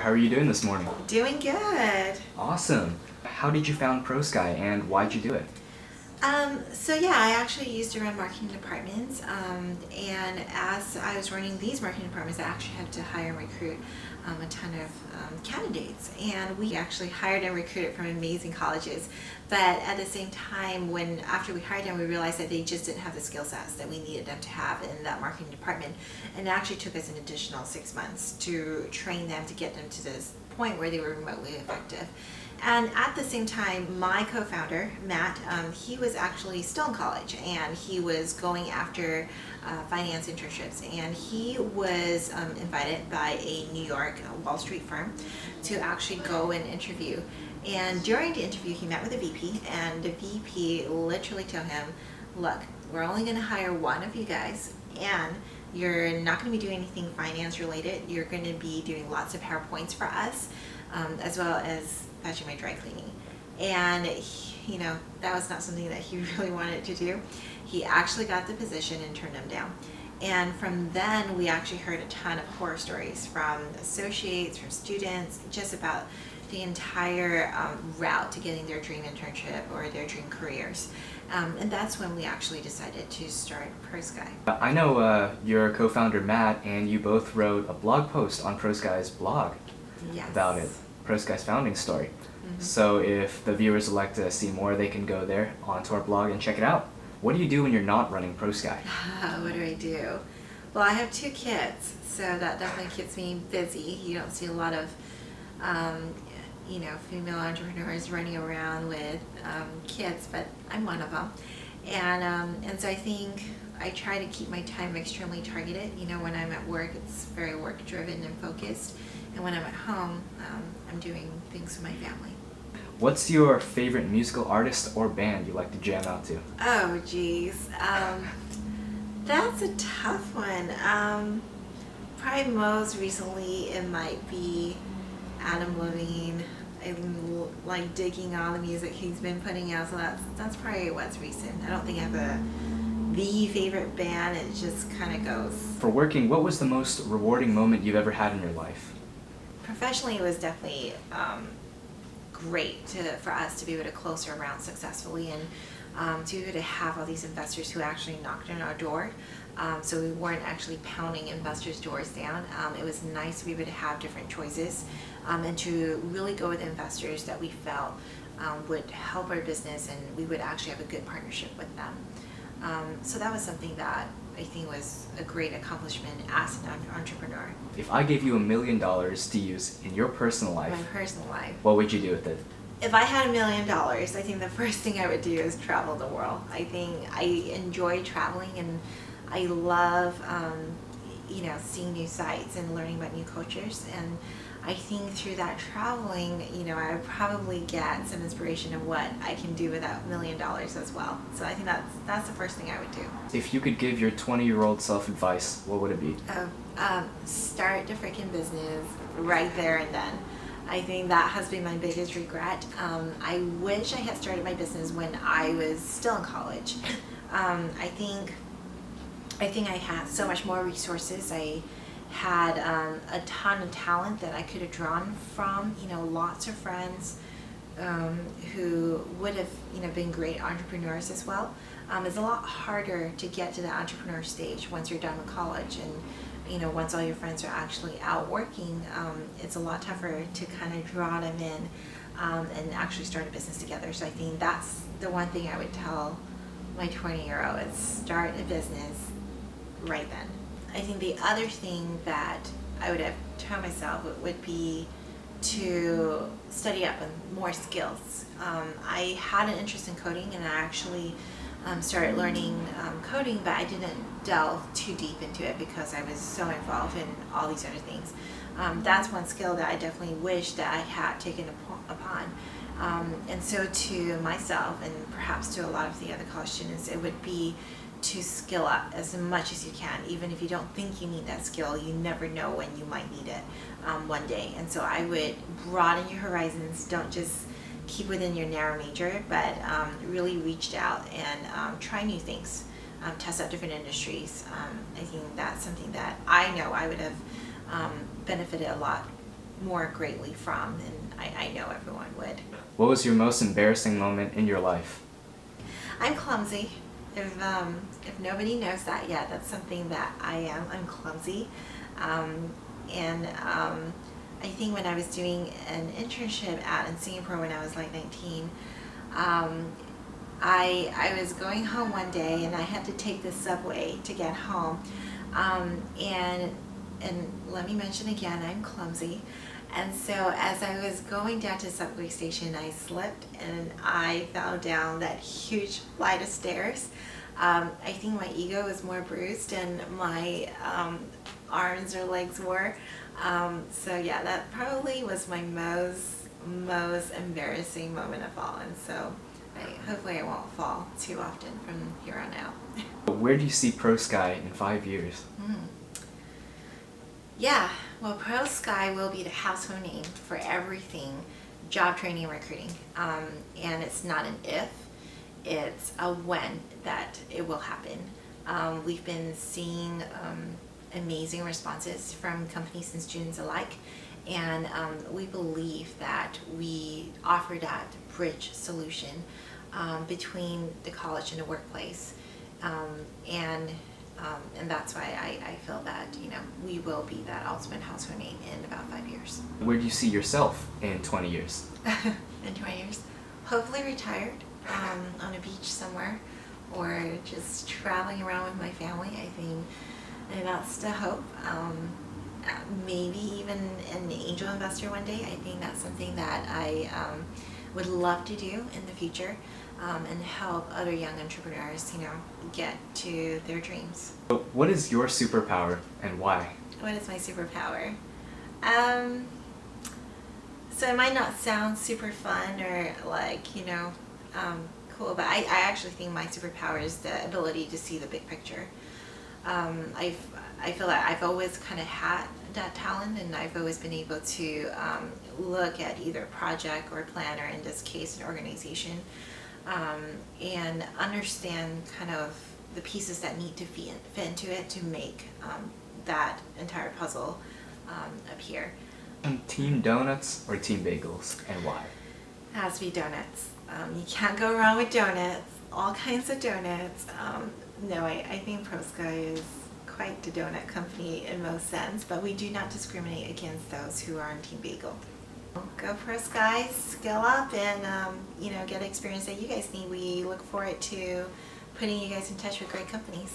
How are you doing this morning? Doing good. Awesome. How did you found ProSky and why'd you do it? So yeah, I actually used to run marketing departments, and as I was running these marketing departments, I actually had to hire and recruit a ton of candidates, and we actually hired and recruited from amazing colleges. But at the same time, after we hired them, we realized that they just didn't have the skill sets that we needed them to have in that marketing department, and it actually took us an additional 6 months to train them to get them to this point where they were remotely effective. And at the same time, my co-founder, Matt, he was actually still in college, and he was going after finance internships, and he was invited by a New York Wall Street firm to actually go and interview. And during the interview, he met with the VP, and the VP literally told him, look, we're only going to hire one of you guys, and you're not going to be doing anything finance related. You're going to be doing lots of PowerPoints for us, as well as patching my dry cleaning. And that was not something that he really wanted to do. He actually got the position and turned them down. And from then, we actually heard a ton of horror stories from associates, from students, just about the entire route to getting their dream internship or their dream careers. And that's when we actually decided to start ProSky. I know your co-founder Matt and you both wrote a blog post on ProSky's blog about it, ProSky's founding story. So if the viewers would like to see more, they can go there onto our blog and check it out. What do you do when you're not running ProSky? What do I do? Well, I have 2 kids, so that definitely keeps me busy. You don't see a lot of female entrepreneurs running around with kids, but I'm one of them. And so I think I try to keep my time extremely targeted. When I'm at work, it's very work driven and focused. And when I'm at home, I'm doing things with my family. What's your favorite musical artist or band you like to jam out to? Oh, geez. That's a tough one. Probably most recently, it might be Adam Levine. I like digging all the music he's been putting out, so that's probably what's recent. I don't think I have the favorite band. It just kind of goes. For working, what was the most rewarding moment you've ever had in your life? Professionally, it was definitely great for us to be able to close our round successfully, and to be able to have all these investors who actually knocked on our door. So we weren't actually pounding investors' doors down. It was nice to be able to have different choices, and to really go with investors that we felt would help our business, and we would actually have a good partnership with them. So that was something that I think was a great accomplishment as an entrepreneur. If I gave you $1 million to use in your personal life, what would you do with it? If I had $1 million, I think the first thing I would do is travel the world. I think I enjoy traveling, and I love seeing new sights and learning about new cultures. And I think through that traveling, I would probably get some inspiration of what I can do with that $1 million as well. So I think that's the first thing I would do. If you could give your 20-year-old self advice, what would it be? Start the freaking business right there and then. I think that has been my biggest regret. I wish I had started my business when I was still in college. I think I had so much more resources. I had a ton of talent that I could have drawn from. Lots of friends who would have been great entrepreneurs as well. It's a lot harder to get to the entrepreneur stage once you're done with college, and once all your friends are actually out working, it's a lot tougher to kind of draw them in and actually start a business together. So I think that's the one thing I would tell my 20-year-old is start a business right then. I think the other thing that I would have told myself would be to study up on more skills. I had an interest in coding, and I actually started learning coding, but I didn't delve too deep into it because I was so involved in all these other things. That's one skill that I definitely wish that I had taken upon. And so to myself, and perhaps to a lot of the other college students, it would be to skill up as much as you can. Even if you don't think you need that skill, you never know when you might need it one day. And so I would broaden your horizons. Don't just keep within your narrow major, but really reach out and try new things, test out different industries. I think that's something that I know I would have benefited a lot more greatly from, and I know everyone would. What was your most embarrassing moment in your life? I'm clumsy. If nobody knows that yet, that's something that I am. I'm clumsy. I think when I was doing an internship out in Singapore when I was like 19, I was going home one day and I had to take the subway to get home. And let me mention again, I'm clumsy. And so as I was going down to the subway station, I slipped and I fell down that huge flight of stairs. I think my ego was more bruised than my arms or legs were. So yeah, that probably was my most embarrassing moment of all. And so hopefully I won't fall too often from here on out. Where do you see ProSky in 5 years? Yeah, well, ProSky will be the household name for everything job training and recruiting. And it's not an if, it's a when that it will happen. We've been seeing amazing responses from companies and students alike. And we believe that we offer that bridge solution between the college and the workplace. And that's why I feel that, we will be that ultimate household name in about 5 years. Where do you see yourself in 20 years? In 20 years? Hopefully retired on a beach somewhere, or just traveling around with my family. I think that's the hope. Maybe even an angel investor one day. I think that's something that I would love to do in the future, and help other young entrepreneurs, get to their dreams. What is your superpower and why? What is my superpower? So it might not sound super fun or cool, but I actually think my superpower is the ability to see the big picture. I feel like I've always kind of had that talent, and I've always been able to look at either project or plan, or in this case an organization, and understand kind of the pieces that need to fit into it to make that entire puzzle appear. Team donuts or team bagels, and why? It has to be donuts. You can't go wrong with donuts. All kinds of donuts. No, I think ProSky is quite the donut company in most sense, but we do not discriminate against those who are on Team Bagel. Go ProSky, skill up, and get the experience that you guys need. We look forward to putting you guys in touch with great companies.